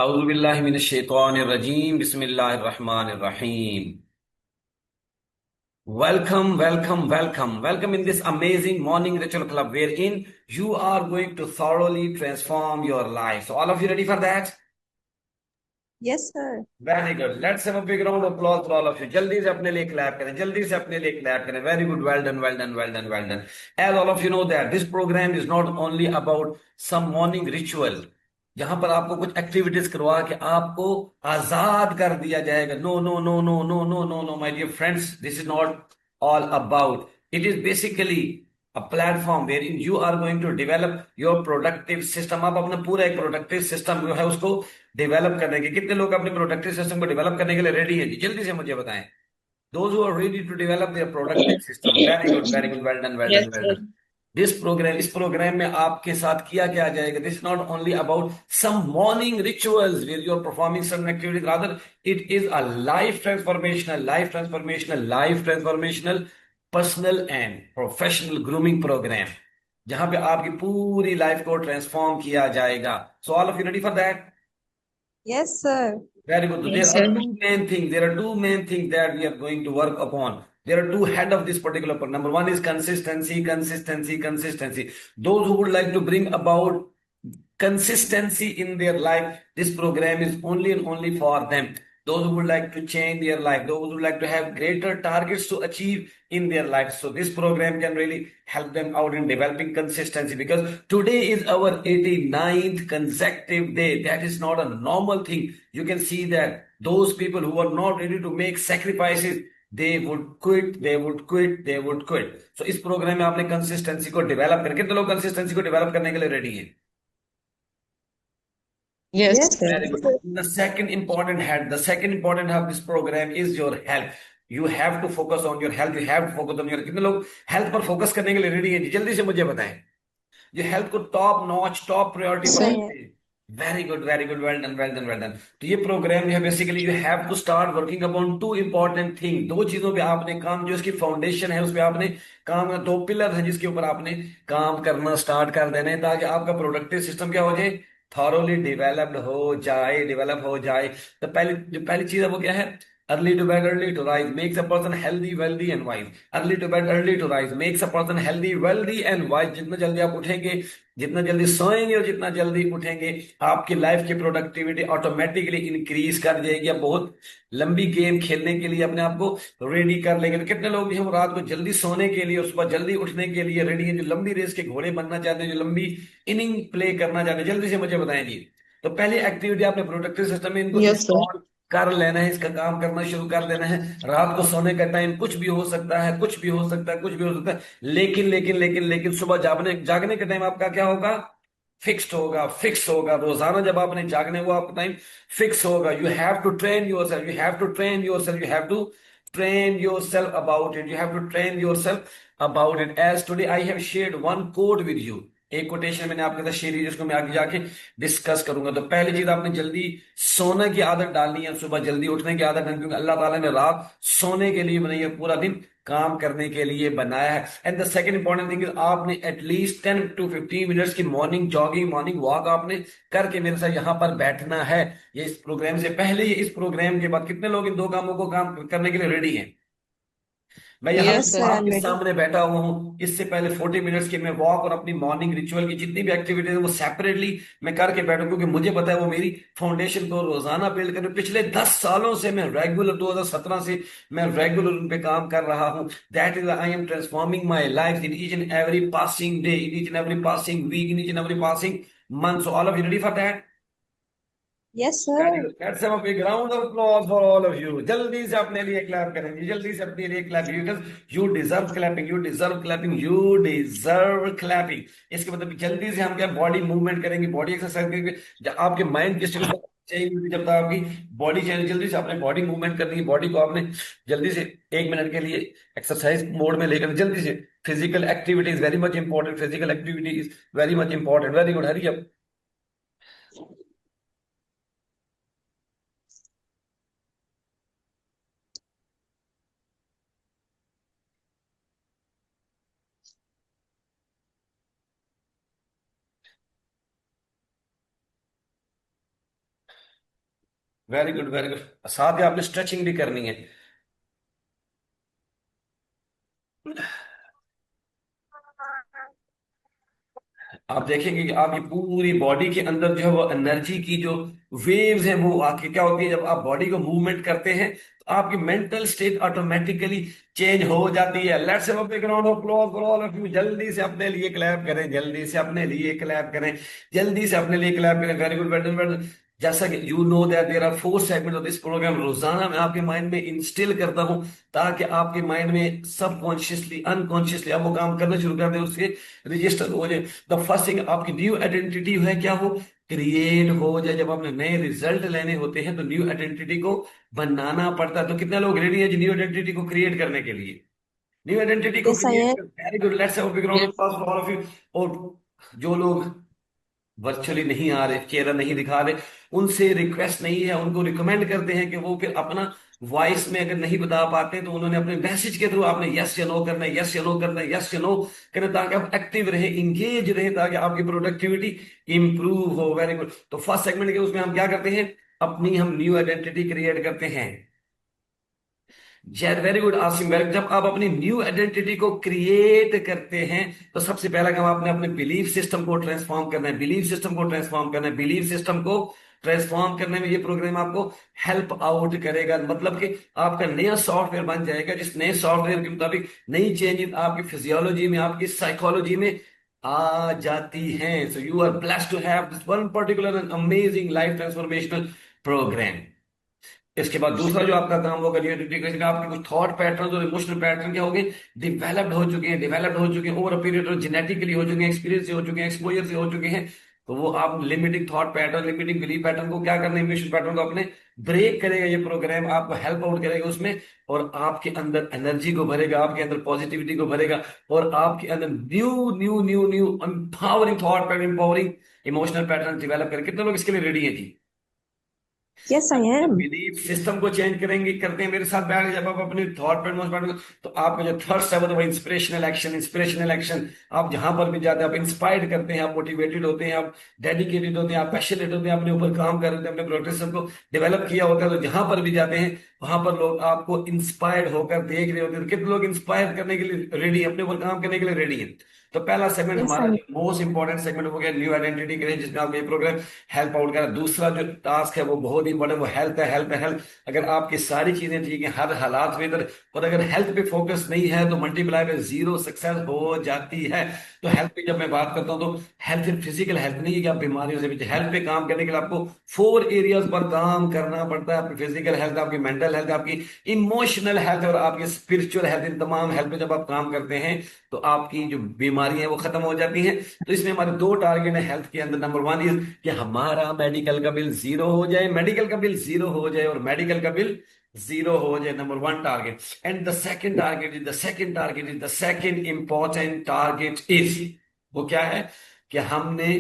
अऊज़ुबिल्लाहि मिनश्शैतानिर्रजीम बिस्मिल्लाहिर्रहमानिर्रहीम। Welcome in this amazing morning ritual club wherein you are going to thoroughly transform your life. So all of you ready for that? Yes, sir. Very good. Let's have a big round of applause for all of you. जल्दी से अपने लिए clap करें, जल्दी से अपने लिए clap करें. Very good. Well done, well done, well done, well done. As all of you know that this program is not only about some morning ritual. जहां पर आपको कुछ एक्टिविटीज करवा के आपको आजाद कर दिया जाएगा. No no no no no no no no my dear friends, this is not all about. It is basically a platform wherein you are going to develop your productive system. आप अपना पूरा एक प्रोडक्टिव सिस्टम जो है उसको develop करने के, कितने लोग अपने प्रोडक्टिव सिस्टम को डेवलप करने के लिए रेडी हैं जी? जल्दी से मुझे बताएं. Those who are ready to develop their productive system. Very good, very good. Well done, well Yes, done, well sir. done. इस प्रोग्राम में आपके साथ किया क्या जाएगा? This not only about some morning rituals where you are performing some activities, rather it is a life transformational personal and professional grooming programme, जहां पे आपकी पूरी लाइफ को ट्रांसफॉर्म किया जाएगा. So all of you ready for that? Yes, sir. Very good. So there Yes, are sir. two main things. There are two main things that we are going to work upon. There are two head of this particular program. Number one is consistency, consistency, consistency. Those who would like to bring about consistency in their life, this program is only and only for them. Those who would like to change their life, those who would like to have greater targets to achieve in their life. So this program can really help them out in developing consistency, because today is our 89th consecutive day. That is not a normal thing. You can see that those people who are not ready to make sacrifices, they would quit, they would quit, they would quit. So इस programme में आपने consistency को develop करके, कितने लोग consistency को develop करने के लिए रेडी हैं? Yes, Yes, sir. Very good. The second important head of this program is your health. You have to focus on your health. You have to focus on your. कितने लोग health पर focus करने के लिए ready हैं? जल्दी से मुझे बताएं. ये हेल्थ को टॉप नॉच, टॉप प्रायोरिटी पर Sir. रखते हैं. Very good, very good. Well done, well done, well done. तो ये प्रोग्राम है basically you have to start working upon two important thing. दो चीजों पे आपने काम, जो इसकी फाउंडेशन है उस पे आपने काम, दो पिलर है जिसके ऊपर आपने काम करना स्टार्ट कर देना है, ताकि आपका प्रोडक्टिव सिस्टम क्या हो जाए, थॉरोली डेवलप्ड हो जाए, डेवलप हो जाए. तो पहली चीज है वो क्या है? Early to bed early to rise makes a person healthy wealthy and wise. Early to bed early to rise makes a person healthy wealthy and wise. जितना जल्दी आप उठेंगे, जितना जल्दी सोएंगे और जितना जल्दी उठेंगे, आपकी लाइफ की प्रोडक्टिविटी ऑटोमेटिकली इंक्रीज कर जाएगी. आप बहुत लंबी गेम खेलने के लिए अपने आप को रेडी कर लेंगे. तो कितने लोग हैं वो रात को जल्दी सोने के लिए और सुबह जल्दी उठने के लिए रेडी हैं, जो लंबी रेस के घोड़े बनना चाहते हैं, जो लंबी इनिंग प्ले करना चाहते हैं? जल्दी से मुझे बताएं जी. तो पहली एक्टिविटी आपने प्रोडक्टिव सिस्टम में इनको Yes, sir. इंस्टॉल कर लेना है, इसका काम करना शुरू कर देना है. रात को सोने का टाइम कुछ भी हो सकता है, कुछ भी हो सकता है, कुछ भी हो सकता है, लेकिन सुबह जागने जागने का टाइम आपका क्या होगा? फिक्स्ड होगा, फिक्स होगा. रोजाना जब आपने जागने, वो आपका टाइम फिक्स होगा. You have to train yourself, you have to train yourself, you have to train yourself about it. You have to train yourself about it. As today I have shared one quote with you. एक quotation मैंने आपके साथ share की, जिसको मैं आगे जाके discuss करूंगा. तो पहली चीज, आपने जल्दी सोने की आदत डालनी है, सुबह जल्दी उठने की आदत डालनी है, क्योंकि अल्लाह ताला ने रात सोने के लिए बनाई है, पूरा दिन काम करने के लिए बनाया है. And the second important thing is, आपने एटलीस्ट 10 to 15 मिनट्स की मॉर्निंग जॉगिंग, मॉर्निंग वॉक आपने करके मेरे साथ यहाँ पर बैठना है. ये इस प्रोग्राम से पहले, ये इस प्रोग्राम के बाद, कितने लोग इन दो कामों को काम करने के लिए रेडी हैं? मैं यहाँ पे Yes, जो sir. I'm आपके ready. सामने बैठा हुआ हूँ, इससे पहले 40 मिनट्स की मैं वॉक और अपनी मॉर्निंग रिचुअल की जितनी भी एक्टिविटीज है वो सेपरेटली मैं करके बैठूं, क्योंकि मुझे पता है वो मेरी फाउंडेशन को रोजाना बिल्ड करने. पिछले 10 सालों से मैं रेगुलर, 2017 से मैं रेगुलर उन पे काम कर रहा हूँ. That is I am transforming my life in each and every passing day, in each and every passing week, in each and every passing month. So all of you ready for that? Yes, Very sir. good. Let's have a big round of applause for all of you. जल्दी से अपने लिए clap करेंगे, जल्दी से अपने लिए clap, because you deserve clapping, you deserve clapping, you deserve clapping. इसके मतलब जल्दी से हम क्या बॉडी मूवमेंट करेंगे, बॉडी एक्सरसाइज करेंगे. जब आपके माइंड की स्टेट चाहिए, जब तक आपकी बॉडी चाहिए, जल्दी से अपने बॉडी मूवमेंट करनी है. बॉडी को आपने जल्दी से 1 मिनट के लिए एक्सरसाइज मोड में लेकर जल्दी से, physical activity is very much important, physical activity is very much important. Very good, hurry up. Very good very good. साथ ही आपने स्ट्रेचिंग भी करनी है। आप देखेंगे कि आपकी पूरी बॉडी के अंदर जो है वो एनर्जी की जो वेव्स हैं वो आके क्या होती है, जब आप बॉडी को मूवमेंट करते हैं तो आपकी मेंटल स्टेट ऑटोमेटिकली चेंज हो जाती है। Let's have a big round of applause for all of you. जल्दी से अपने लिए क्लैप करें, जल्दी से अपने लिए क्लैप करें, जल्दी से अपने लिए क्लैप करें। Very good very good. जैसा कि you know that there are 4 segment of this programme, रोजाना मैं आपके माइंड में इंस्टिल करता हूं ताकि आपके माइंड में सबकॉन्शियसली अनकॉन्शियसली आप वो काम करना शुरू कर दें, उसके रजिस्टर हो जाए। द फर्स्ट थिंग, आपकी न्यू आइडेंटिटी है क्या, वो क्रिएट हो जाए। जब आपने नए रिजल्ट लेने होते हैं तो न्यू आइडेंटिटी को बनाना पड़ता है। तो कितने लोग रेडी है जी न्यू आइडेंटिटी को क्रिएट करने के लिए? न्यू आइडेंटिटी को Yes, I क्रिएट am. कर, very good, let's have a big round of applause for all of you. और जो लोग वर्चुअली नहीं आ रहे, चेहरा नहीं दिखा रहे, उनसे रिक्वेस्ट नहीं है, उनको रिकमेंड करते हैं कि वो फिर अपना वॉइस में अगर नहीं बता पाते तो उन्होंने अपने मैसेज के थ्रू आपने यस या नो करना है, यस या नो करना है, यस या नो करना, ताकि आप एक्टिव रहे, इंगेज रहे, ताकि आपकी प्रोडक्टिविटी इंप्रूव हो। Very good. तो फर्स्ट सेगमेंट के उसमें हम क्या करते हैं, अपनी हम न्यू आइडेंटिटी क्रिएट करते हैं। Zaid, very good Asim, very, जब आप अपनी न्यू आइडेंटिटी को क्रिएट करते हैं तो सबसे पहला काम आपने अपने बिलीफ सिस्टम को ट्रांसफॉर्म करना है। बिलीफ सिस्टम को ट्रांसफॉर्म करना है। बिलीफ सिस्टम को ट्रांसफॉर्म करने में ये प्रोग्राम आपको हेल्प आउट करेगा। मतलब कि आपका नया सॉफ्टवेयर बन जाएगा, जिस नए सॉफ्टवेयर के मुताबिक नई चेंजेस आपकी फिजियोलॉजी में, आपकी साइकोलॉजी में आ जाती हैं। So you are blessed to have this one particular and amazing life transformational programme. इसके बाद दूसरा जो आपका काम होगा न्यू इंटीग्रेशन का, आपके कुछ थॉट पैटर्न और इमोशनल पैटर्न क्या हो गए, डिवेलप्ड हो चुके हैं, डेवलप्ड हो चुके हैं ओवर अ पीरियड, और जेनेटिकली हो चुके हैं, एक्सपीरियंस से हो चुके हैं, एक्सपोजर से हो चुके हैं। तो वो आप limiting thought pattern, limiting belief pattern को क्या करना है, इमोशनल पैटर्न को अपने ब्रेक करेगा। ये प्रोग्राम आपको हेल्प आउट करेगा उसमें, और आपके अंदर एनर्जी को भरेगा, आपके अंदर पॉजिटिविटी को भरेगा, और आपके अंदर new new new new empowering thought pattern, empowering emotional pattern develop करें। कितने लोग इसके लिए रेडी है जी? Yes, I am. Belief system को चेंज करेंगे, करते हैं मेरे साथ बैठ के, जब आप अपने थॉट पैटर्न तो आपका जो थर्ड स्टेप है वो इंस्पिरेशनल एक्शन। इंस्पिरेशनल एक्शन, आप जहां पर भी जाते हैं आप इंस्पायर्ड करते हैं, आप मोटिवेटेड होते हैं, आप डेडिकेटेड होते हैं, आप पैशनेट होते हैं, अपने ऊपर काम कर रहे हैं, अपने प्रोटेक्शन को डेवलप किया होता है। तो जहां पर भी जाते हैं वहां पर लोग आपको इंस्पायर्ड होकर देख रहे होते हैं। तो कितने लोग इंस्पायर करने के लिए रेडी है, अपने ऊपर काम करने के लिए रेडी है? तो पहला सेगमेंट Yes, हमारा I am. जो मोस्ट इंपॉर्टेंट सेगमेंट हो गया न्यू आइडेंटिटी के लिए, जिसमें आपको ये प्रोग्राम हेल्प आउट करा। दूसरा जो टास्क है वो बहुत इंपॉर्टेंट, वो हेल्थ है। हेल्थ है, हेल्थ। अगर आपकी सारी चीजें ठीक है, हर हालात में इधर, और अगर हेल्थ पे फोकस नहीं है तो मल्टीप्लाई पे जीरो सक्सेस हो जाती है। तो हेल्थ पे जब मैं बात करता हूँ तो हेल्थ सिर्फ फिजिकल हेल्थ नहीं है कि आप बीमारियों से बचे। हेल्थ पे काम करने के लिए आपको 4 एरियाज पर काम करना पड़ता है। आपकी फिजिकल हेल्थ, आपकी मेंटल हेल्थ, आपकी इमोशनल हेल्थ और आपकी स्पिरिचुअल हेल्थ। इन तमाम हेल्थ पे जब आप काम करते हैं तो आपकी जो बीमारियां हैं वो खत्म हो जाती हैं। तो इसमें हमारे 2 टारगेट है हेल्थ के अंदर। नंबर 1 इज कि हमारा मेडिकल का बिल जीरो हो जाए, मेडिकल का बिल जीरो हो जाए, और मेडिकल का बिल जीरो हो जाए। Number 1 target. And the second target is the second target is the second important target is, वो क्या है कि हमने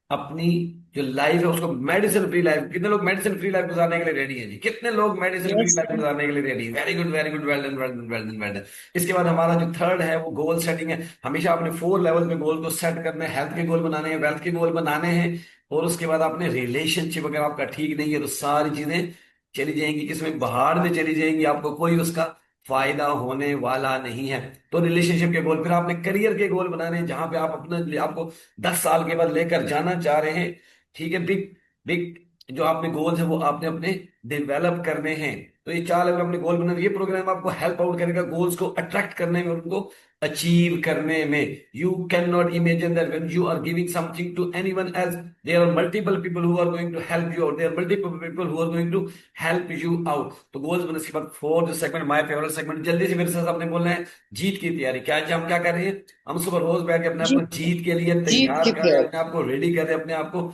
अपनी जो लाइफ है उसको मेडिसिन फ्री लाइफ। कितने लोग मेडिसिन फ्री लाइफ गुजारने के लिए रेडी है जी? कितने लोग medicine free Yes, life sir. गुजारने के लिए रेडी है? Very good very good, well done well done well done well done. इसके बाद हमारा जो थर्ड है वो गोल सेटिंग है। हमेशा अपने 4 लेवल पे गोल को सेट करना है। हेल्थ के गोल बनाने हैं, वेल्थ के गोल बनाने हैं, और उसके बाद अपने रिलेशनशिप अगर आपका ठीक नहीं है तो सारी चीजें चली जाएंगी, किसमें, बाहर में चली जाएंगी, आपको कोई उसका फायदा होने वाला नहीं है। तो रिलेशनशिप के गोल, फिर आपने करियर के गोल बनाने हैं, जहां पे आप अपने आपको 10 साल के बाद लेकर जाना चाह रहे हैं। ठीक है, बिग बिग जो आपने गोल्स है वो आपने अपने डेवलप करने हैं। तो ये 4 लेवल अपने गोल बनाने, ये प्रोग्राम आपको हेल्प आउट करेगा गोल्स को अट्रैक्ट करने में और उनको अचीव करने में। You can not imagine that when you are giving something to anyone else, there are multiple people who are going to help you out, there are multiple people who are going to help you out. तो goals बनने के बाद fourth segment, my favourite segment, जल्दी से मेरे साथ आपने बोलना है जीत की तैयारी। क्या हम क्या कर रहे हैं, हम सुबह रोज बैठ के अपने आप को Jeep. जीत के लिए Jeep तैयार की कर रहे हैं, तैयारी. अपने आप को रेडी कर रहे हैं, अपने आप को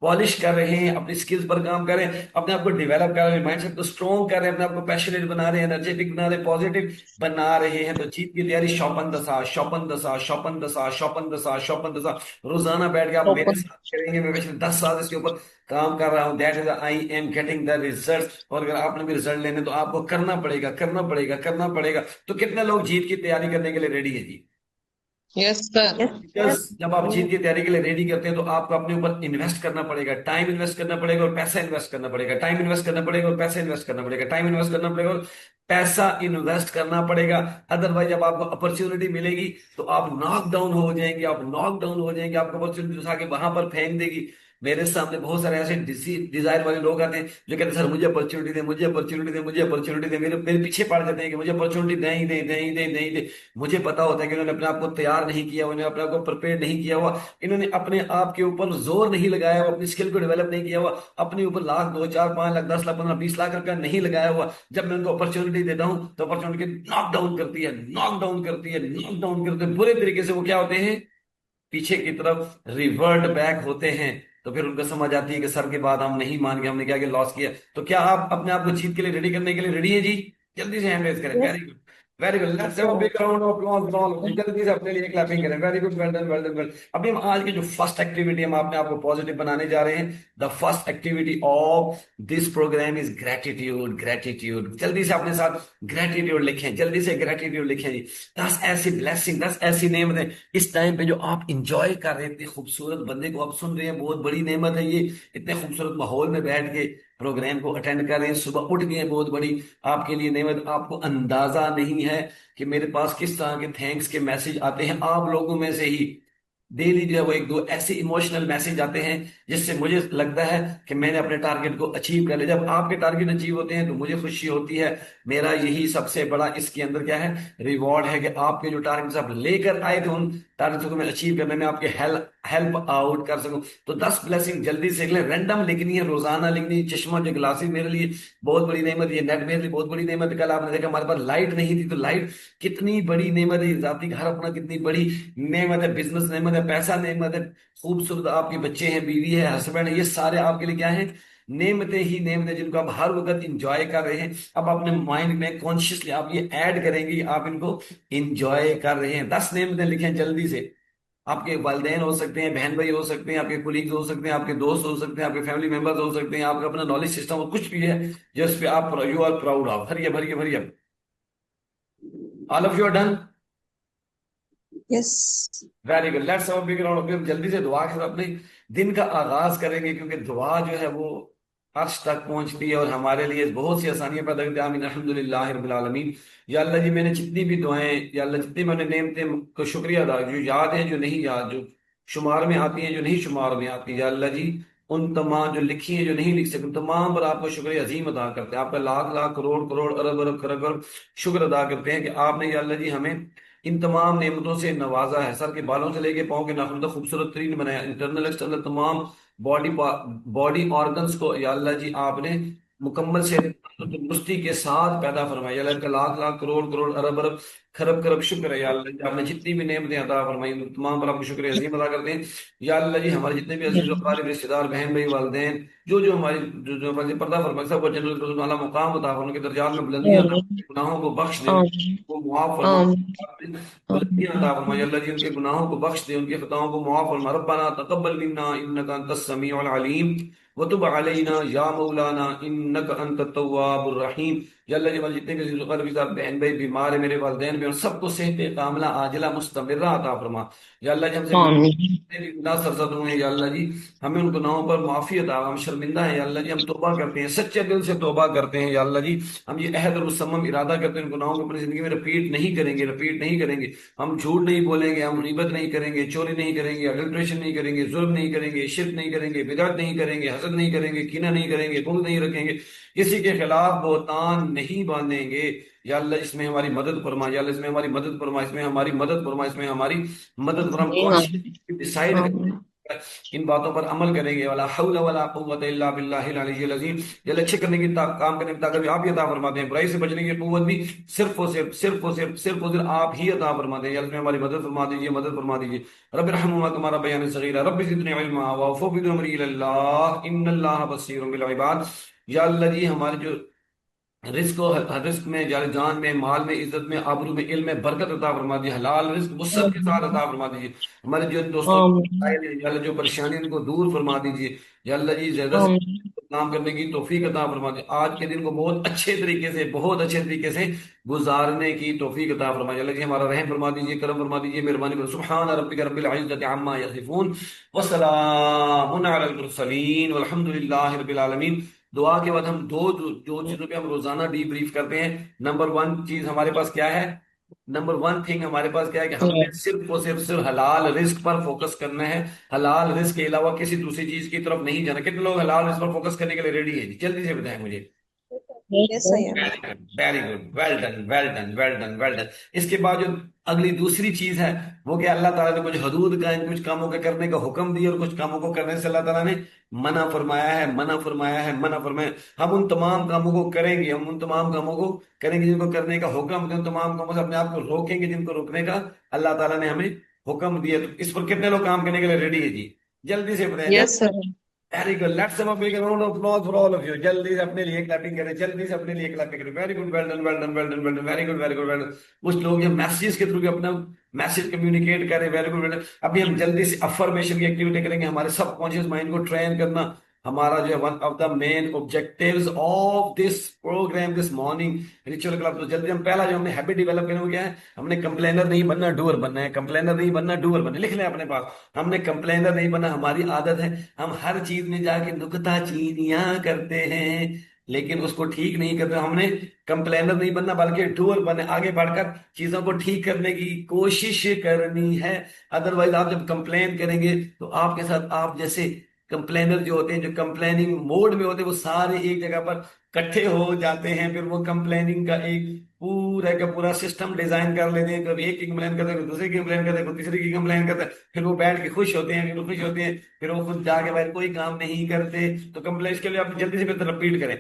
पॉलिश कर रहे हैं, अपनी स्किल्स पर काम कर रहे हैं, अपने आप को डेवलप कर रहे हैं, माइंडसेट को स्ट्रॉन्ग कर रहे हैं, अपने आप को पैशनेट बना रहे हैं, एनर्जेटिक बना रहे हैं, पॉजिटिव बना रहे हैं। तो जीत की तैयारी, शौपन दशा, शौपन दशा, शौपन दशा, शौपन दशा, शौपन दशा, रोजाना बैठ के आप मेरे Open. साथ करेंगे। मैं पिछले 10 साल इसके ऊपर काम कर रहा हूँ। That is I am getting the result. और अगर आपने भी रिजल्ट लेने तो आपको करना पड़ेगा, करना पड़ेगा, करना पड़ेगा। तो कितने लोग जीत की तैयारी करने के लिए रेडी है जी? Yes sir. Yes yes, sir. जब आप जीत की तैयारी के लिए रेडी करते हैं तो आपको अपने ऊपर इन्वेस्ट करना पड़ेगा, टाइम इन्वेस्ट करना पड़ेगा और पैसा इन्वेस्ट करना पड़ेगा, टाइम इन्वेस्ट करना पड़ेगा और पैसा इन्वेस्ट करना पड़ेगा, टाइम इन्वेस्ट करना पड़ेगा और पैसा इन्वेस्ट करना पड़ेगा। अदरवाइज जब आपको अपॉर्चुनिटी मिलेगी तो आप नॉक डाउन हो जाएंगे, आप नॉक डाउन हो जाएंगे, आपको अपॉर्चुनिटी उठा के वहां पर फेंक देगी। मेरे सामने बहुत सारे ऐसे डिजायर वाले लोग आते हैं जो कहते हैं सर मुझे अपॉर्चुनिटी दे, मुझे अपॉर्चुनिटी दे, मुझे अपॉर्चुनिटी दे, मेरे मेरे पीछे पड़ जाते हैं कि मुझे अपॉर्चुनिटी दें ही दें, दें ही दें, दें ही दें। मुझे पता होता है कि उन्होंने अपने आप को तैयार नहीं किया, उन्होंने अपने आप को प्रिपेयर नहीं किया हुआ, इन्होंने अपने आप के ऊपर जोर नहीं लगाया हुआ, अपनी स्किल को डेवलप नहीं किया हुआ, अपने ऊपर लाख, 2, 4, 5 लाख, 10 लाख, 15, 20 लाख रुपया नहीं लगाया हुआ। जब मैं उनको अपॉर्चुनिटी देता हूं तो अपॉर्चुनिटी नॉक डाउन करती है, नॉक डाउन करती है, नॉक डाउन करते हैं बुरे तरीके से। वो क्या होते हैं, पीछे की तरफ रिवर्ट बैक होते हैं। तो फिर उनको समझ आती है कि सर की बात हम नहीं मान के हमने क्या लॉस किया। तो क्या आप अपने आप को जीत के लिए रेडी करने के लिए रेडी है जी? जल्दी से हैंड रेज करें। Yes very good, very good, let's have a big round of applause. जल्दी से अपने लिए क्लैपिंग करें। Very good, well done, well done, well. अभी हम आज की जो फर्स्ट एक्टिविटी हम अपने आप को पॉजिटिव बनाने जा रहे हैं। The first activity of this programme is gratitude, gratitude. जल्दी से अपने साथ ग्रेटिट्यूड लिखें, जल्दी से ग्रेटिट्यूड लिखें जी। 10 ऐसी ब्लेसिंग, 10 ऐसी नेमतें इस टाइम पे जो आप इंजॉय कर रहे हैं। इतने खूबसूरत बंदे को आप सुन रहे हैं, बहुत बड़ी नेमत है ये। इतने खूबसूरत माहौल में बैठ के प्रोग्राम को अटेंड कर रहे हैं, सुबह उठ गए हैं, बहुत बड़ी आपके लिए नेमत। आपको अंदाजा नहीं है कि मेरे पास किस तरह के थैंक्स के मैसेज आते हैं आप लोगों में से ही। डेली जो है वो एक दो ऐसे इमोशनल मैसेज आते हैं जिससे मुझे लगता है कि मैंने अपने टारगेट को अचीव कर लिया। जब आपके टारगेट अचीव होते हैं तो मुझे खुशी होती है। मेरा यही सबसे बड़ा इसके अंदर क्या है, रिवॉर्ड है कि आपके जो टारगेट्स आप लेकर आए थे उन टारगेट्स को मैं अचीव करने में आपके हेल्प हेल्प आउट कर सकूं। तो 10 ब्लेसिंग जल्दी से लिख रैंडम लिखनी है, रोजाना लिखनी है। चश्मा जो ग्लासेस मेरे लिए बहुत बड़ी नेमत, ये नेट मेरे लिए बहुत बड़ी नेमत है। कल आपने देखा हमारे पास लाइट नहीं थी, तो लाइट कितनी बड़ी नेमत है। जाती घर अपना कितनी बड़ी नेमत है, बिजनेस नेमत है, पैसा नेमत है, खूबसूरत आपके बच्चे हैं, बीवी है, हस्बैंड है, ये सारे आपके लिए क्या है, नेमतें ही नेमतें जिनको आप हर वक्त इंजॉय कर रहे हैं। अब अपने माइंड में कॉन्शियसली आप ये ऐड करेंगे, आप इनको इंजॉय कर रहे हैं। 10 नेमतें लिखें जल्दी से। आपके वालिदैन हो सकते हैं, बहन भाई हो सकते हैं, आपके कुलीग्स हो सकते हैं, आपके दोस्त हो सकते हैं, आपके फैमिली मेंबर्स हो सकते हैं, आपका अपना नॉलेज सिस्टम हो, कुछ भी है जिस पे आप यू आर प्राउड ऑफ। भरिए भरिए भरिए। All of you are done. Yes very good, let's have a big round of. जल्दी से दुआ के साथ अपने दिन का आगाज करेंगे, क्योंकि दुआ जो है वो अर्श तक पहुंचती है और हमारे लिए बहुत सी आसानियां पैदा करती है। आमीन, अल्हम्दुलिल्लाह रब्बिल आलमीन। या अल्लाह जी, मैंने जितनी भी दुआएं, या अल्लाह जितनी मैंने नेमतें को शुक्रिया अदा, जो याद है जो नहीं याद, जो शुमार में आती हैं जो नहीं शुमार में आती, या अल्लाह जी उन तमाम जो लिखी है जो नहीं लिख सकते, उन तमाम पर आपको शुक्रिया अजीम अदा करते हैं। आपका लाख लाख करोड़ करोड़ अरब अरब खरब खरब शुक्र अदा करते हैं कि आपने या अल्लाह जी हमें इन तमाम नेमतों से नवाजा है। सर के बालों से लेके पाँव के नाखून तक खूबसूरत तरीन बनाया, इंटरनल एक्सटर्नल तमाम बॉडी बॉडी ऑर्गन्स को या अल्लाह जी आपने मुकम्मल से तंदुरुस्ती के साथ पैदा फरमाया। या अल्लाह का लाख लाख करोड़ करोड़ अरब अरब खरब खरब शुक्र है। या अल्लाह जी आपने जितनी भी नेमतें अता फरमाई उन तमाम पर आपको शुक्र अजीम अदा करते हैं। या अल्लाह जी हमारे जितने भी अजीज वकारिब रिश्तेदार, बहन भाई, वालिदैन, जो जो हमारी जो हमारे पर्दा फरमाए, सबको जन्नत वाला मुकाम अता फरमा, उनके दर्जात में बुलंदियां अता आमीन। फरमा, गुनाहों को बख्श दे, आमीन। को मुआफ फरमा, आमीन। बुलंदियां आमीन। अता फरमा। या अल्लाह जी उनके गुनाहों को बख्श दे, उनके खताओं को मुआफ फरमा। रब्बना तकब्बल मिन्ना इन्नका अंतस समीउल अलीम व तुब अलैना या मौलाना इन्नका अंतत तव्वाबुर रहीम। या अल्लाह जी हमारे जितने भी अज़ीज़ व साहब, बहन भाई बीमार है, मेरे वालिदैन भी, और सबको सेहत कामला आजिला मुस्तमिर्रा अता फरमा। या अल्लाह जी हमसे आमीन। जितने भी गुनाह सरजद हुए हैं, या अल्लाह जी हमें उन गुनाहों पर माफी अता। हम शर्मिंदा हैं या अल्लाह जी, हम तौबा करते हैं, सच्चे दिल से तौबा करते हैं। या अल्लाह जी हम ये अहद और मुसम्मम इरादा करते हैं उन गुनाहों को अपनी जिंदगी में रिपीट नहीं करेंगे, रिपीट नहीं करेंगे। हम झूठ नहीं बोलेंगे, हम गीबत नहीं करेंगे, चोरी नहीं करेंगे, अडल्ट्रेशन नहीं करेंगे, जुल्म नहीं करेंगे, शिर्क नहीं करेंगे, बिदअत नहीं करेंगे, हसद नहीं करेंगे, कीना नहीं करेंगे, बुग़्ज़ नहीं रखेंगे, किसी के खिलाफ बोहतान नहीं बांधेंगे। या अल्लाह इसमें हमारी मदद फरमा, या अल्लाह इसमें हमारी मदद फरमा, इसमें हमारी मदद फरमा, इसमें हमारी मदद फरमा। हम कॉन्शियसली डिसाइड आमीन। इन बातों पर अमल करेंगे। वाला हौला वला कुव्वता इल्ला बिल्लाहिल अलिय्यिल अज़ीम। ये अच्छे करने की काम करने की ताकत भी आप ही अता फरमाते हैं, बुराई से बचने की कुव्वत भी सिर्फ और सिर्फ सिर्फ और सिर्फ सिर्फ और सिर्फ आप ही अता फरमाते हैं। या इसमें हमारी मदद फरमा दीजिए, मदद फरमा दीजिए। रब्बिरहमुमा कमा रब्बयानी सगीरा रब्बि ज़िदनी इल्मा वअफ़ु बिअमरी इलल्लाह इन्नल्लाह बसीरुम बिल इबाद। या अल्लाह जी हमारे जो रिस्क हो, रिस्क में, जान जान में, माल में, इज्जत में, आबरू में, इल्म में बरकत अता फरमा दीजिए। हलाल रिस्क वसअत के साथ अता फरमा दीजिए। हमारे जो दोस्तों आमीन। या अल्लाह जो परेशानी उनको दूर फरमा दीजिए। या अल्लाह जी ज्यादा से आमीन। काम करने की तौफीक अता फरमा दे। आज के दिन को बहुत अच्छे तरीके से, बहुत अच्छे तरीके से गुजारने की तौफीक अता फरमा दे। अल्लाह जी हमारा रहम फरमा दीजिए, करम फरमा दीजिए, मेहरबानी करो। सुब्हान रब्बिक रब्बिल इज्जति अम्मा यसिफून व सलामुन अलल मुरसलीन वल्हम्दुलिल्लाहि रब्बिल आलमीन। दुआ के बाद हम दो दो चीजों पे हम रोजाना डीब्रीफ करते हैं। नंबर वन चीज हमारे पास क्या है? नंबर वन थिंग हमारे पास क्या है कि हमने सिर्फ और सिर्फ हलाल रिस्क पर फोकस करना है। हलाल रिस्क के अलावा किसी दूसरी चीज की तरफ नहीं जाना। कितने लोग हलाल रिस्क पर फोकस करने के लिए रेडी है? जल्दी से बताएं मुझे। Yes, I am. Very good, very good, well done, well done, well done, well done. इसके बाद जो अगली दूसरी चीज है वो क्या, अल्लाह ताला ने कुछ हदूद का, कुछ कामों के करने का हुक्म दिया और कुछ कामों को करने से अल्लाह ताला ने मना फरमाया है, मना फरमाया है, मना फरमाया है। हम उन तमाम कामों को करेंगे, हम उन तमाम कामों को करेंगे जिनको करने का हुक्म दिया, उन तमाम कामों से अपने आप को रोकेंगे जिनको रोकने का अल्लाह ताला ने हमें हुक्म दिया। तो इस पर कितने लोग काम करने के लिए रेडी है जी? जल्दी से बताएं, जल्दी। Yes, sir. Very good, let's have a big round of applause for all of you. जल्दी से अपने लिए क्लैपिंग करें, जल्दी से अपने लिए क्लैपिंग करें। Very good, well done, well done, well done, well done, very good, very good, well done. कुछ लोग ये मैसेजेस के थ्रू भी अपना मैसेज कम्युनिकेट करें। Very good, well done. अभी हम जल्दी से अफर्मेशन की एक्टिविटी करेंगे, हमारे सबकॉन्शियस माइंड को ट्रेन करना। हमारा जो है one of the main objectives of this programme, this morning ritual club. तो जल्दी हम पहला जो हमने हैबिट डेवलप करना वो क्या है? हमने कंप्लेनर नहीं बनना, डूअर बनना है। कंप्लेनर नहीं बनना, डूअर बनना। लिख लें अपने पास, हमने कंप्लेनर नहीं बनना। हमारी आदत है हम हर चीज में जाके नुक्ताचीनियां करते हैं, लेकिन उसको ठीक नहीं करते। हमने कंप्लेनर नहीं बनना बल्कि डूअर बने, आगे बढ़कर चीजों को ठीक करने की कोशिश करनी है। अदरवाइज आप जब कंप्लेन करेंगे तो आपके साथ आप जैसे कंप्लेनर जो होते हैं, जो कंप्लेनिंग मोड में होते हैं, वो सारे एक जगह पर इकट्ठे हो जाते हैं। फिर वो कंप्लेनिंग का एक पूरा का पूरा सिस्टम डिजाइन कर लेते हैं। कभी एक की कंप्लेन करते हैं, कभी दूसरे की कंप्लेन करते हैं, कभी तीसरे की कंप्लेन करते हैं। फिर वो बैठ के खुश होते हैं, फिर वो खुश होते हैं, फिर वो खुद जाके बैठ कोई काम नहीं करते। तो कंप्लेन के लिए आप जल्दी से फिर रिपीट करें।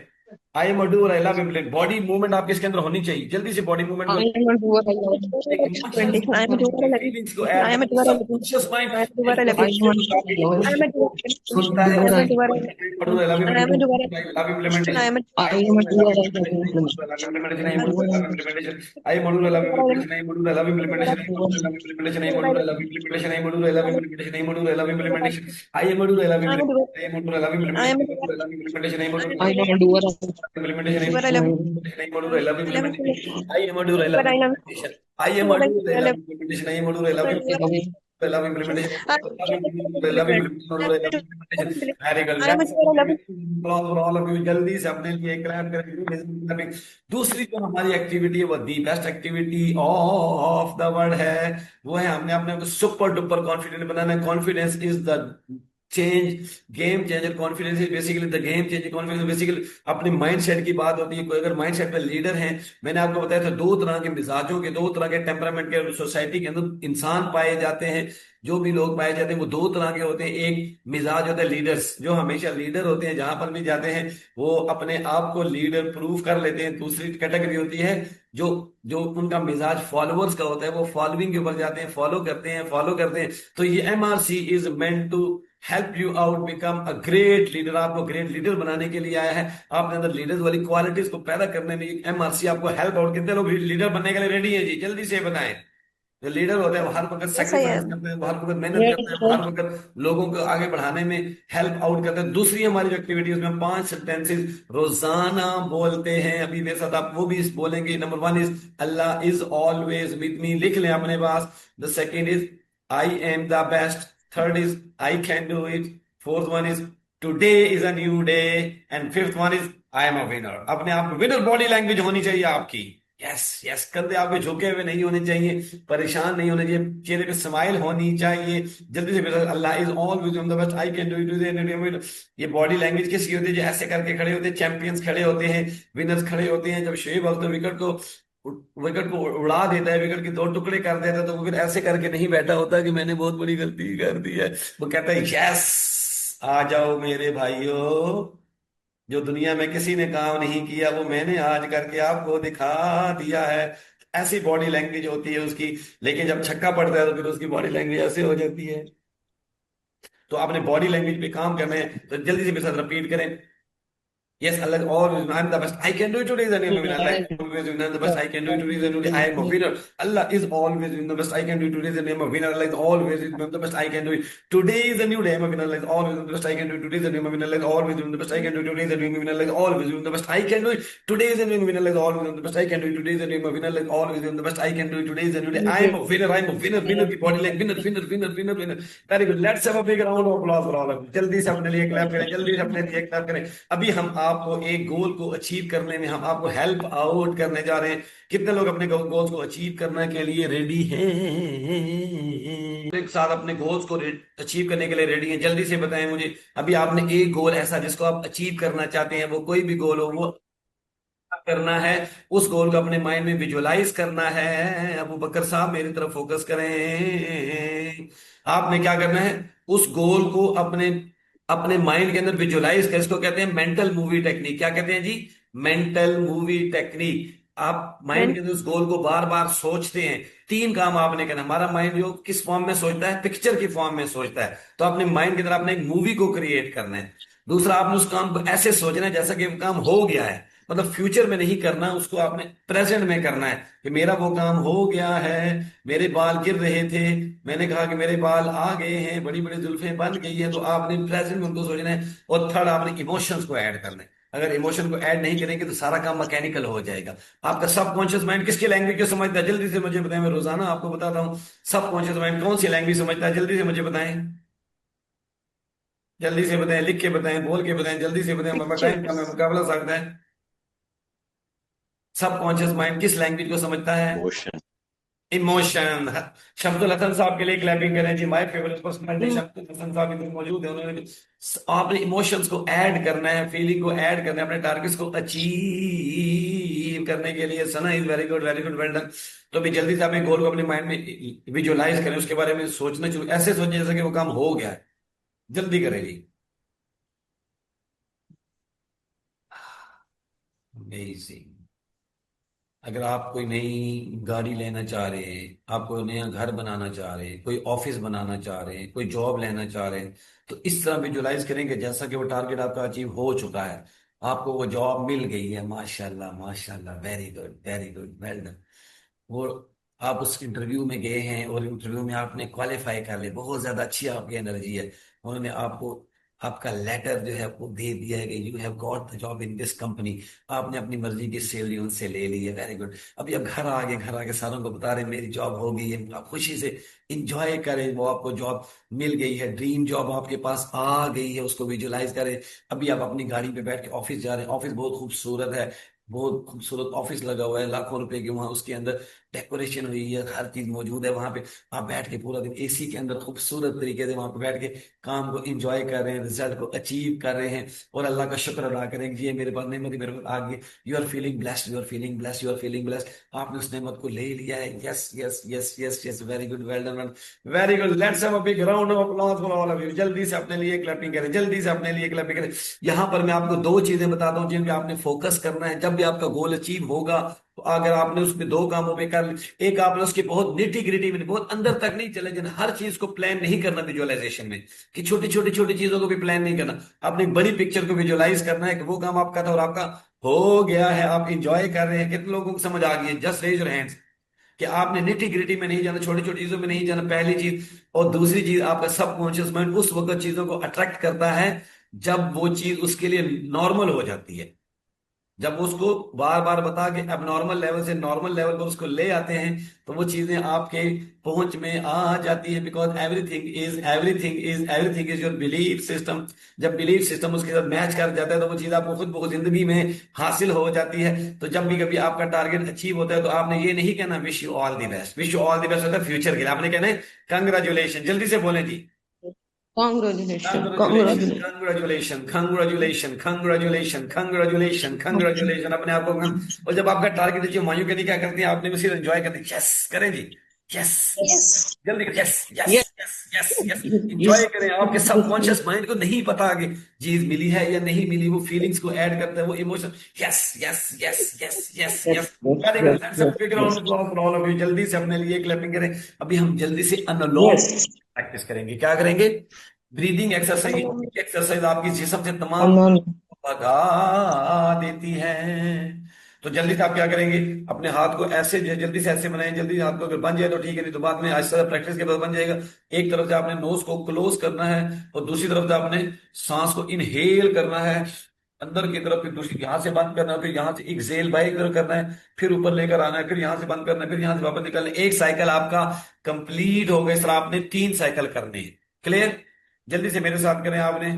आई एम डू और I love implant. Body movement आपके इसके अंदर होनी चाहिए। जल्दी से बॉडी मूवमेंट I को, am a doer. I am emotions twenty. I am a doer. Feelings को I ऐड am a करें। doer. Subconscious mind I am a doer. बिल्कुल I am a doer. सुनता है। I am a doer. Love I am a doer. Implementation, I am a I module love implementation, I module love implementation, I module love implementation, I module love implementation, I module love implementation, I module love implementation, I module love implementation, I module love I am a doer. Implementation, I module love I am a implementation, doer. Love implementation, I I module am a doer. implementation, Doer. I love. I module, I love I love. implementation, I module, I love Doer. I love. implementation, I Doer. module, I I love love. implementation, I module, I love Doer. implementation, I love implementation, I I love implementation, I love implementation, very good. am a Let's doer. I love. for all of you, जल्दी से अपने लिए clap करें। दूसरी जो हमारी activity है वो the best activity of the world है। वो है हमने अपने को सुपर डुपर कॉन्फिडेंट बनाना है। Confidence is the change, game changer. Confidence is basically the game changer. Confidence basically अपने माइंडसेट की बात होती है। कोई अगर माइंडसेट पे लीडर है, मैंने आपको बताया था दो तरह के मिजाजों के, दो तरह के टेम्परामेंट के सोसाइटी के अंदर इंसान पाए जाते हैं। जो भी लोग पाए जाते हैं वो दो तरह के होते हैं। एक मिजाज होता है लीडर्स, जो हमेशा लीडर होते हैं, जहां पर भी जाते हैं वो अपने आप को लीडर प्रूव कर लेते हैं। दूसरी कैटेगरी होती है जो जो उनका मिजाज फॉलोअर्स का होता है, वो फॉलोइंग के ऊपर जाते हैं, फॉलो करते हैं, फॉलो करते हैं। तो ये MRC is meant to help you out become a great leader. आपको ग्रेट लीडर बनाने के लिए आया है। आपके अंदर लीडर्स वाली क्वालिटीज को पैदा करने में एमआरसी आपको हेल्प आउट। कितने लोग लीडर बनने के लिए रेडी है जी? जल्दी से बताएं। जो लीडर होते हैं वो हर वक्त Yes, I सेक्रीफाइस am. करते हैं, वो हर वक्त मेहनत करते हैं, वो हर वक्त लोगों को आगे बढ़ाने में हेल्प आउट करते हैं। दूसरी हमारी जो एक्टिविटी है उसमें हम 5 सेंटेंसेस रोजाना बोलते हैं। अभी मेरे साथ आप वो भी बोलेंगे। Number one is Allah is always with me, लिख लें अपने पास। The second is I am the best. Third is I can do it. Fourth one is today is a new day. And fifth one is I am a winner. अपने आप में winner body language होनी चाहिए आपकी। Yes yes, कंधे आपके झुके हुए नहीं होने चाहिए, परेशान नहीं होने चाहिए, चेहरे पे स्माइल होनी चाहिए। जल्दी से फिर Allah is always on the best, I can do it. ये बॉडी लैंग्वेज किसकी होती है? जो ऐसे करके खड़े होते हैं, चैंपियंस खड़े होते हैं, विनर्स खड़े होते हैं। जब शोएब अख्तर विकेट को उड़ा देता है, विकेट के दो टुकड़े कर देता है, तो वो फिर ऐसे करके नहीं बैठा होता कि मैंने बहुत बड़ी गलती कर दी है। वो कहता है यस, आ जाओ मेरे भाइयों, जो दुनिया में किसी ने काम नहीं किया वो मैंने आज करके आपको दिखा दिया है। ऐसी बॉडी लैंग्वेज होती है उसकी। लेकिन जब छक्का पड़ता है तो फिर उसकी बॉडी लैंग्वेज ऐसे हो जाती है। तो आपने बॉडी लैंग्वेज पे काम करना है, तो जल्दी से मेरे साथ रिपीट करें। Yes, Allah is always, I'm the best. I can do it today is the name of winner. Allah is always winner, I'm the best. I can do it today is the name. I am a winner. Allah is always in the best. I can do it today is the name of winner. Allah is always in the best. I can do it. Today is a new day. I'm a winner. Allah is always in the best. I can do it today is the name of winner. Allah is always in the best. I can do it today is the name of winner. Allah is always in the best. I can do it. Today is the name of winner. Allah is always in the best. I can do it today is the name of winner. Allah is always in the best. I can do it today is the new day. I am a winner. I'm a winner. Winner की body like winner, winner, winner, winner, winner. Very good. Let's have a big round of applause for all of you. जल्दी से अपने लिए clap करें. जल्दी से अपने लिए क्लैप करें. अभी हम आपको एक गोल को अचीव करने में हम आपको हेल्प आउट करने जा रहे हैं. कितने लोग अपने गोल्स को अचीव करने के लिए रेडी हैं? एक साथ अपने गोल्स को अचीव करने के लिए रेडी हैं? जल्दी से बताएं मुझे. अभी आपने एक गोल ऐसा जिसको आप अचीव करना चाहते हैं, वो कोई भी गोल हो, वो करना है. उस गोल को अपने माइंड में विजुअलाइज करना है. अबू बकर साहब मेरी तरफ फोकस करें. आपने क्या करना है? उस गोल को अपने अपने माइंड के अंदर विजुअलाइज कर. इसको कहते हैं मेंटल मूवी टेक्निक. क्या कहते हैं जी? Mental movie technique. आप माइंड के अंदर उस गोल को बार बार सोचते हैं. तीन काम आपने करना. हमारा माइंड जो किस फॉर्म में सोचता है? पिक्चर की फॉर्म में सोचता है. तो अपने माइंड के अंदर आपने एक मूवी को क्रिएट करना है. दूसरा, आपने उस काम को ऐसे सोचना है जैसा कि वो काम हो गया है. मतलब फ्यूचर में नहीं करना, उसको आपने प्रेजेंट में करना है कि मेरा वो काम हो गया है. मेरे बाल गिर रहे थे, मैंने कहा कि मेरे बाल आ गए हैं, बड़ी बड़ी जुल्फें बन गई है. तो आपने प्रेजेंट में उनको सोचना है. और थर्ड, आपने इमोशंस को ऐड करना है. अगर इमोशन को ऐड नहीं करेंगे तो सारा काम मैकेनिकल हो जाएगा. आपका सबकॉन्शियस माइंड किसकी लैंग्वेज को समझता है? जल्दी से मुझे बताएं. मैं रोजाना आपको बताता हूँ सबकॉन्शियस माइंड कौन सी लैंग्वेज समझता है. जल्दी से मुझे बताएं. जल्दी से बताएं. लिख के बताएं, बोल के बताएं. जल्दी से बताएं. मैं टाइम का मैं मुकाबला सकता है. सबकॉन्शियस माइंड किस लैंग्वेज को समझता है? इमोशन. इमोशन. शब्दुल हसन साहब के लिए क्लैपिंग करें जी. माय फेवरेट पर्सनालिटी शब्दुल हसन साहब इधर मौजूद है. उन्होंने आपने इमोशंस को ऐड करना है, फीलिंग को ऐड करना है अपने टारगेट्स को अचीव करने के लिए. Sana is very good, very good, well done. तो भी जल्दी से अपने गोल को अपने माइंड में विजुअलाइज करें, उसके बारे में सोचना चाहिए. ऐसे सोचें जैसे कि वो काम हो गया है. जल्दी करें जी. अमेजिंग. अगर आप कोई नई गाड़ी लेना चाह रहे हैं, आप कोई नया घर बनाना चाह रहे हैं, कोई ऑफिस बनाना चाह रहे हैं, कोई जॉब लेना चाह रहे हैं, तो इस तरह विजुलाइज करेंगे जैसा कि वो टारगेट आपका अचीव हो चुका है. आपको वो जॉब मिल गई है. माशाल्लाह, माशाल्लाह, very good, very good, well done. वो आप उस इंटरव्यू में गए हैं और इंटरव्यू में आपने क्वालिफाई कर लिया. बहुत ज्यादा अच्छी आपकी एनर्जी है. उन्होंने आपको आपका लेटर जो है वो दे दिया है कि you have got the job in this company. आपने अपनी मर्जी की सैलरी उनसे ले ली है. Very good. अभी अब घर आके सारों को बता रहे हैं मेरी जॉब हो गई है. आप खुशी से इंजॉय करें. वो आपको जॉब मिल गई है, ड्रीम जॉब आपके पास आ गई है, उसको विजुलाइज करें. अभी आप अपनी गाड़ी पे बैठ के ऑफिस जा रहे हैं. ऑफिस बहुत खूबसूरत है, बहुत खूबसूरत ऑफिस लगा हुआ है, लाखों रुपए की वहां उसके अंदर डेकोरेशन हुई है, हर चीज मौजूद है वहां पे. आप बैठ के पूरा दिन एसी के अंदर खूबसूरत तरीके से वहां पे बैठ के काम को एंजॉय कर रहे हैं, रिजल्ट को अचीव कर रहे हैं और अल्लाह का शुक्र अदा करें कि ये मेरे पास नेमत मेरे पास आ गई. You are feeling blessed, you are feeling blessed, you are feeling blessed. आपने उस नेमत को ले लिया है. Yes, yes, yes, yes, yes, very good, well done, very good. Let's have a big round of applause for all of you. जल्दी से अपने लिए क्लैपिंग करें. जल्दी से अपने लिए क्लैपिंग करें. यहां पर मैं आपको दो चीजें बताता हूं जिन पे आपने फोकस करना है जब भी आपका गोल अचीव होगा. तो अगर आपने उसमें दो कामों पे कर एक आपने उसकी बहुत निटी ग्रिटी में बहुत अंदर तक नहीं चले जिन हर चीज को प्लान नहीं करना विजुअलाइजेशन में कि छोटी छोटी छोटी चीजों को भी प्लान नहीं करना. आपने एक बड़ी पिक्चर को विजुअलाइज करना है कि वो काम आपका था और आपका हो गया है. आप इंजॉय कर रहे हैं. कितने लोगों को समझ आ गई है? Just raise your hands. कि आपने निटी ग्रिटी में नहीं जाना, छोटी छोटी चीजों में नहीं जाना, पहली चीज. और दूसरी चीज, आपका सबकॉन्शियस माइंड उस वक्त चीजों को अट्रैक्ट करता है जब वो चीज उसके लिए नॉर्मल हो जाती है. जब उसको बार बार बता के अब नॉर्मल लेवल से नॉर्मल लेवल पर उसको ले आते हैं तो वो चीजें आपके पहुंच में आ जाती है. Because everything is your belief system. जब बिलीफ सिस्टम उसके साथ मैच कर जाता है तो वो चीज आपको खुद बहुत जिंदगी में हासिल हो जाती है. तो जब भी कभी आपका टारगेट अचीव होता है तो आपने ये नहीं कहना wish you all the best. Wish you all the best होता है फ्यूचर के लिए. आपने कहना है कंग्रेचुलेशन. जल्दी से बोलें जी. Congratulations. Congratulations, Congratulations. congratulations, congratulations, congratulations, congratulations. अपने आप को और जब आपका टारगेट अचीव मायू कहती क्या करती है? आपने भी सिर्फ एंजॉय करती. यस करें जी. Yes, Yes. जल्दी करें. Yes, yes, Yes. Yes, yes, yes. Enjoy करें. आपके सबकॉन्शियस माइंड को नहीं पता कि चीज मिली है या नहीं मिली. वो फीलिंग्स को ऐड करता है, वो emotion. Yes, yes, yes, yes, yes, yes. Very good. That's a big round of applause for all of you. जल्दी से अपने लिए क्लैपिंग करें. अभी हम जल्दी से अनुलोम Yes. प्रैक्टिस करेंगे. क्या करेंगे? Breathing exercise. एक्सरसाइज आपकी जिस्म से तमाम Aman. भगा देती है। तो जल्दी से आप क्या करेंगे, अपने हाथ को ऐसे जल्दी से ऐसे बनाएं, जल्दी से हाथ को अगर बन जाए तो ठीक है, नहीं तो बाद में आहिस्ता प्रैक्टिस के बाद बन जाएगा। एक तरफ से आपने नोज को क्लोज करना है और दूसरी तरफ से आपने सांस को इनहेल करना है अंदर की तरफ, फिर दूसरी यहां से बंद करना है, फिर यहां से एक्सेल बाई तरफ करना है, फिर ऊपर लेकर आना है, फिर यहां से बंद करना है, फिर यहां से वापस निकलना है। एक साइकिल आपका कंप्लीट हो गया। इस तरह आपने 3 साइकिल करने हैं। क्लियर? जल्दी से मेरे साथ करें आपने।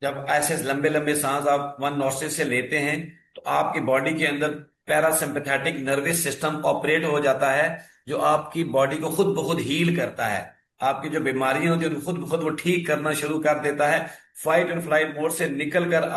जब ऐसे लंबे लंबे सांस आप वन नोस्ट्रिल से लेते हैं तो आपकी बॉडी के अंदर पैरासिम्पैथेटिक नर्वस सिस्टम ऑपरेट हो जाता है, जो आपकी बॉडी को खुद ब खुद हील करता है। आपकी जो बीमारियां होती है उनको खुद ब खुद वो ठीक करना शुरू कर देता है। फाइट एंड फ्लाइट मोड से निकल कर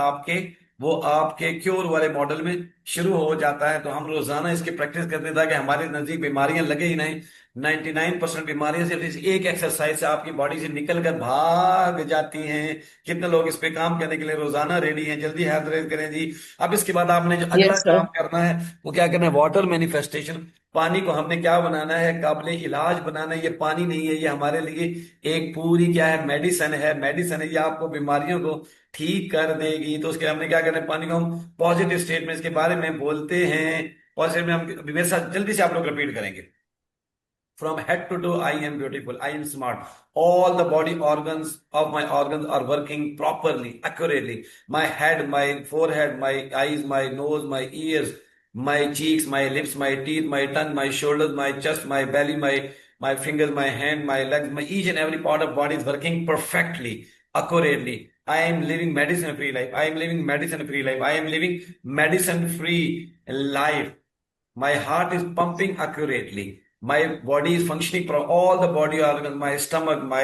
वो आपके क्योर वाले मॉडल में शुरू हो जाता है। तो हम रोजाना इसकी प्रैक्टिस करते हैं ताकि हमारे नजदीक बीमारियां लगे ही नहीं। 99% बीमारियां सिर्फ इस एक एक्सरसाइज से आपकी बॉडी से निकल कर भाग जाती हैं। कितने लोग इस पे काम करने के लिए रोजाना रेडी हैं? जल्दी हाथ रेज करें जी। अब इसके बाद आपने जो अगला Yes, काम sir. करना है वो क्या करना है, वाटर मैनिफेस्टेशन। पानी को हमने क्या बनाना है, काबिल इलाज बनाना है। ये पानी नहीं है, ये हमारे लिए एक पूरी क्या है, मेडिसन है। मेडिसन है, ये आपको बीमारियों को ठीक कर देगी। तो उसके हमने क्या करना है, पानी को हम पॉजिटिव स्टेट में इसके बारे में बोलते हैं। पॉजिटिव में हम अभी मेरे साथ जल्दी से आप लोग रिपीट करेंगे। From head to toe, I am beautiful. I am smart. All the body organs of my organs are working properly, accurately. My head, my forehead, my eyes, my nose, my ears, my cheeks, my lips, my teeth, my tongue, my shoulders, my chest, my belly, my fingers, my hand, my legs, my each and every part of body is working perfectly, accurately. I am living medicine free life. I am living medicine free life. I am living medicine free life. My heart is pumping accurately. My body is functioning for all the body organs. My stomach, my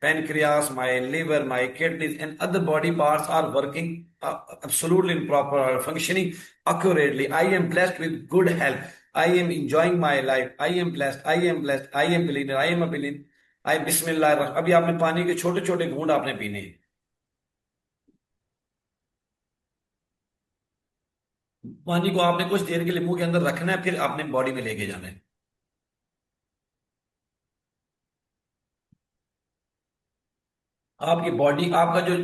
pancreas, my liver, my kidneys, and other body parts are working absolutely in proper order, functioning accurately. I am blessed with good health. I am enjoying my life. I am blessed. I am blessed. I am billionaire. I am a billionaire. I बिस्मिल्लाह। अभी आपने पानी के छोटे छोटे घूंट आपने पीने हैं। पानी को आपने कुछ देर के लिए मुंह के अंदर रखना है, फिर आपने बॉडी में लेके जाना है। आपकी बॉडी, आपका जो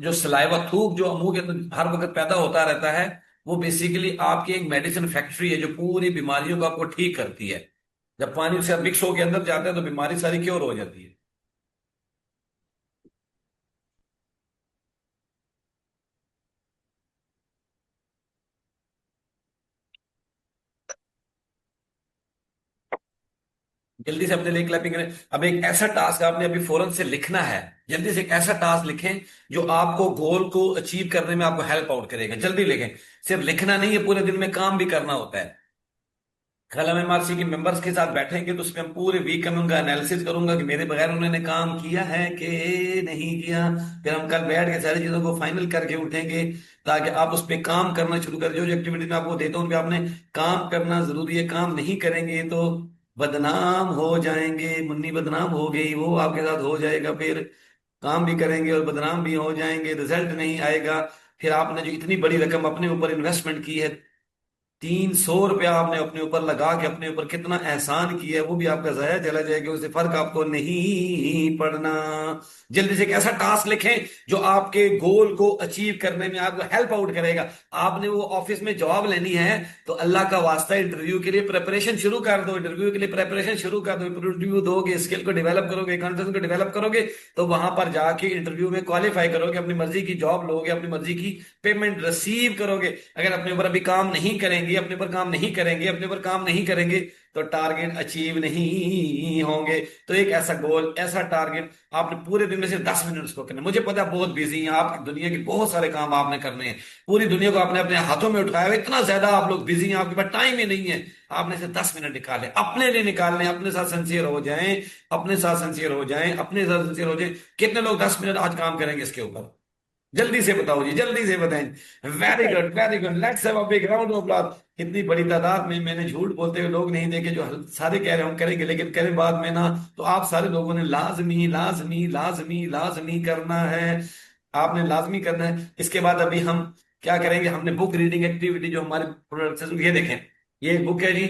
जो सलाइवा, थूक जो मुंह के अंदर हर वक्त पैदा होता रहता है, वो बेसिकली आपकी एक मेडिसिन फैक्ट्री है जो पूरी बीमारियों को आपको ठीक करती है। जब पानी से मिक्स होकर अंदर जाता है तो बीमारी सारी क्योर हो जाती है। जल्दी से अपने लिए क्लैपिंग करें। अब एक ऐसा टास्क आपने अभी फौरन से लिखना है। जल्दी से एक ऐसा टास्क लिखें जो आपको गोल को अचीव करने में आपको हेल्प आउट करेगा। जल्दी लिखें। सिर्फ लिखना नहीं है, पूरे दिन में काम भी करना होता है। कल हम एमआरसी के मेंबर्स के साथ बैठेंगे तो उसमें हम पूरे वीक में उनका एनालिसिस करूंगा कि मेरे बगैर उन्होंने काम किया है कि नहीं किया। फिर हम कल बैठ के सारी चीजों को फाइनल करके उठेंगे ताकि आप उस पर काम करना शुरू कर। जो जो एक्टिविटी मैं आपको देता हूँ उन पे आपने काम करना जरूरी है। काम नहीं करेंगे तो बदनाम हो जाएंगे। मुन्नी बदनाम हो गई, वो आपके साथ हो जाएगा। फिर काम भी करेंगे और बदनाम भी हो जाएंगे, रिजल्ट नहीं आएगा। फिर आपने जो इतनी बड़ी रकम अपने ऊपर इन्वेस्टमेंट की है ₹300 आपने अपने ऊपर लगा के अपने ऊपर कितना एहसान किया है वो भी आपका जाया चला जाएगा, उससे फर्क आपको नहीं पड़ना। जल्दी से एक ऐसा टास्क लिखें जो आपके गोल को अचीव करने में आपको हेल्प आउट करेगा। आपने वो ऑफिस में जॉब लेनी है तो अल्लाह का वास्ता इंटरव्यू के लिए प्रिपरेशन शुरू कर दो, इंटरव्यू के लिए प्रिपरेशन शुरू कर दो। इंटरव्यू दोगे, स्किल को डेवलप करोगे, कॉन्फिडेंस को डेवलप करोगे, तो वहां पर जाके इंटरव्यू में क्वालिफाई करोगे, अपनी मर्जी की जॉब लोगे, अपनी मर्जी की पेमेंट रिसीव करोगे। अगर अपने ऊपर अभी काम नहीं करेंगे, अपने ऊपर काम नहीं करेंगे, अपने ऊपर काम नहीं करेंगे, तो टारगेट अचीव नहीं होंगे। तो एक ऐसा गोल, ऐसा टारगेट आपने पूरे दिन में से 10 मिनट उसको करना है। मुझे पता है बहुत बिजी हैं आप, दुनिया के बहुत सारे काम आपने करने हैं, पूरी दुनिया को आपने अपने हाथों में उठाया हुआ है, इतना ज्यादा आप लोग बिजी हैं, आपके पास टाइम ही नहीं है। आपने से 10 मिनट निकाले, अपने लिए निकालने, अपने साथ सिंसियर हो जाएं, अपने साथ सिंसियर हो जाएं, अपने साथ सिंसियर हो जाएं। कितने लोग 10 मिनट आज काम करेंगे इसके ऊपर? जल्दी से बताओ जी, जल्दी से बताएं। Very good, very good, let's have a big round of applause. इतनी बड़ी तादाद में मैंने झूठ बोलते हुए लोग नहीं देखे, जो सारे कह रहे हम करेंगे लेकिन करें बाद में ना। तो आप सारे लोगों ने लाजमी लाजमी लाजमी लाजमी करना है, आपने लाजमी करना है। इसके बाद अभी हम क्या करेंगे, हमने बुक रीडिंग एक्टिविटी जो हमारे प्रोडक्ट, ये देखें, ये एक बुक है जी,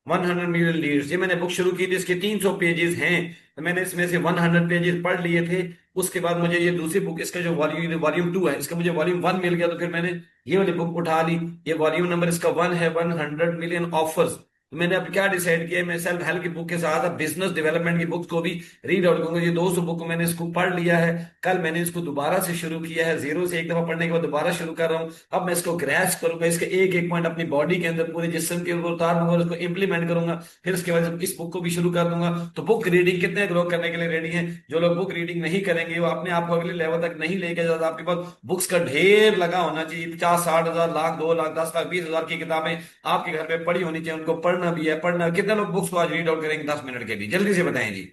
100 मिलियन लीड्स। ये मैंने बुक शुरू की थी, इसके 300 पेजेस हैं, तो मैंने इसमें से 100 पेजेस पढ़ लिए थे। उसके बाद मुझे ये दूसरी बुक, इसका जो वॉल्यूम 2 है, इसका मुझे वॉल्यूम 1 मिल गया, तो फिर मैंने ये वाली बुक उठा ली। ये वॉल्यूम नंबर इसका 1 है, 100 मिलियन ऑफर्स। तो मैंने अब क्या डिसाइड किया, मैं सेल्फ हेल्प की बुक के साथ बिजनेस डेवलपमेंट की बुक को भी रीड आउट करूंगा। ये 200 बुक मैंने इसको पढ़ लिया है। कल मैंने इसको दोबारा से शुरू किया है, जीरो से एक दफा पढ़ने के बाद दोबारा शुरू कर रहा हूँ। अब मैं इसको ग्रैस्प करूंगा, इसके एक एक पॉइंट अपनी बॉडी के अंदर, पूरे जिस्म के ऊपर उतार दूंगा और इसको इंप्लीमेंट करूंगा। फिर उसके बाद इस बुक को भी शुरू कर दूंगा। तो बुक रीडिंग कितने ग्रो करने के लिए रेडी हैं? जो लोग बुक रीडिंग नहीं करेंगे वो अपने आप को अगले लेवल तक नहीं लेके जाता। आपके पास बुक्स का ढेर लगा होना चाहिए, 50, 60 हजार, लाख, 2 लाख, 10 लाख, 20 हजार की किताबें आपके घर में पड़ी होनी चाहिए। उनको पढ़ना भी है, पढ़ना। कितने लोग बुक्स को आज रीड आउट करेंगे 10 मिनट के लिए? जल्दी से बताएं जी।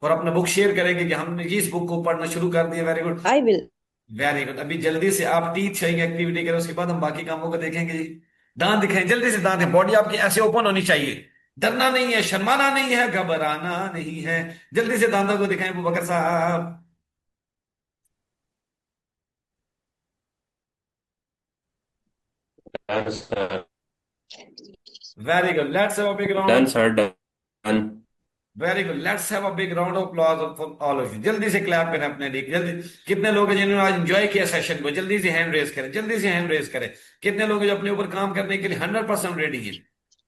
और अपना बुक शेयर करेंगे कि हमने इस बुक को पढ़ना शुरू कर दिया। Very good, I will. Very good. अभी जल्दी से आप टीथ शेयरिंग एक्टिविटी करें, उसके बाद हम बाकी कामों को देखेंगे जी। दांत दिखाएं, जल्दी से दांत है, बॉडी आपकी ऐसे ओपन होनी चाहिए। डरना नहीं है, शर्माना नहीं है, घबराना नहीं है। जल्दी से दांतों को दिखाएं अबू बकर साहब। Done sir. Very good, let's have a big round done of, sir done. Very good, let's have a big round of applause for all of you. जल्दी से क्लैप करें अपने लिए। जल्दी, कितने लोग हैं जिन्होंने आज एंजॉय किया सेशन को? जल्दी से हैंड रेज करें, जल्दी से हैंड रेज करें। कितने लोग हैं जो अपने ऊपर काम करने के लिए 100% रेडी हैं?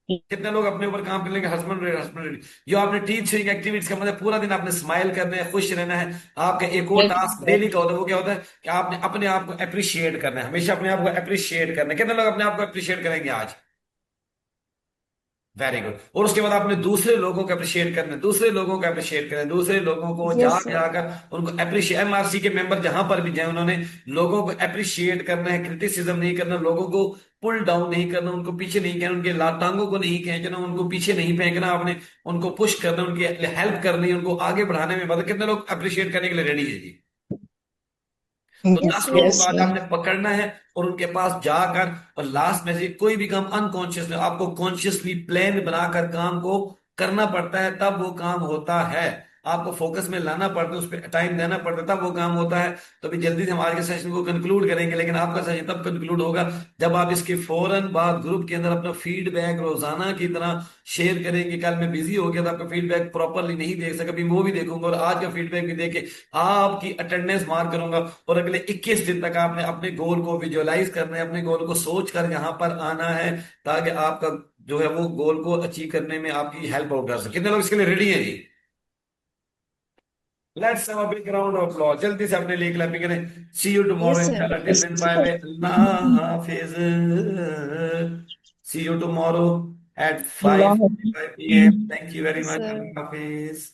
कितने लोग अपने ऊपर काम करने के हस्बैंड रेडी, हस्बैंड रेडी? जो आपने टीच शेयरिंग एक्टिविटीज का मतलब पूरा दिन आपने स्माइल करना है, खुश रहना है। आपका एक और Yes, टास्क sir. डेली का होता है, वो क्या होता है कि आपने अपने आप को अप्रिशिएट करना है, हमेशा अपने आप को अप्रिशिएट करना है। कितने लोग अपने आप को अप्रिशिएट करेंगे आज? Very good. और उसके बाद आपने दूसरे लोगों को अप्रिशिएट करना है, दूसरे लोगों को अप्रिशिएट करें, दूसरे लोगों को जा Yes, sir. जाकर उनको अप्रिशिएट। एमआरसी के मेंबर जहां पर भी जाए, उन्होंने लोगों को अप्रिशिएट करना है, क्रिटिसिज्म नहीं करना, लोगों को पुल डाउन नहीं करना, उनको पीछे नहीं कहना, उनके टांगों को नहीं खींचना, उनको पीछे नहीं फेंकना। आपने उनको पुश करना, उनकी हेल्प करनी, उनको आगे बढ़ाने में मदद। कितने लोग अप्रिशिएट करने के लिए रेडी है जी? तो Yes, 10 लोगों को yes, आज sir. आपने पकड़ना है और उनके पास जाकर, और लास्ट में से कोई भी काम अनकॉन्शियसली, आपको कॉन्शियसली प्लान बनाकर काम को करना पड़ता है, तब वो काम होता है। आपको फोकस में लाना पड़ता है, उस पर टाइम देना पड़ता है, तब वो काम होता है। तो अभी जल्दी से हम आज के सेशन को कंक्लूड करेंगे, लेकिन आपका सेशन तब कंक्लूड होगा जब आप इसके फौरन बाद ग्रुप के अंदर अपना फीडबैक रोजाना की तरह शेयर करेंगे। कल मैं बिजी हो गया था, आपका फीडबैक प्रॉपरली नहीं देख सका, अभी वो भी देखूंगा और आज का फीडबैक भी देके आपकी अटेंडेंस मार्क करूंगा। और अगले 21 दिन तक आपने अपने गोल को विजुअलाइज करना है, अपने गोल को सोच कर यहाँ पर आना है, ताकि आपका जो है वो गोल को अचीव करने में आपकी हेल्प आउट कर सके। कितने लोग इसके लिए रेडी है जी? Let's have a big round of applause. जल्दी से अपने लिए क्लैपिंग करें। See you tomorrow Yes, sir. इंशाल्लाह। Till Yes, then, bye sir. Bye, अल्लाह हाफिज। See you tomorrow at Allah 5:45 Hafiz. PM। Thank you very Yes, much, sir. अल्लाह हाफिज।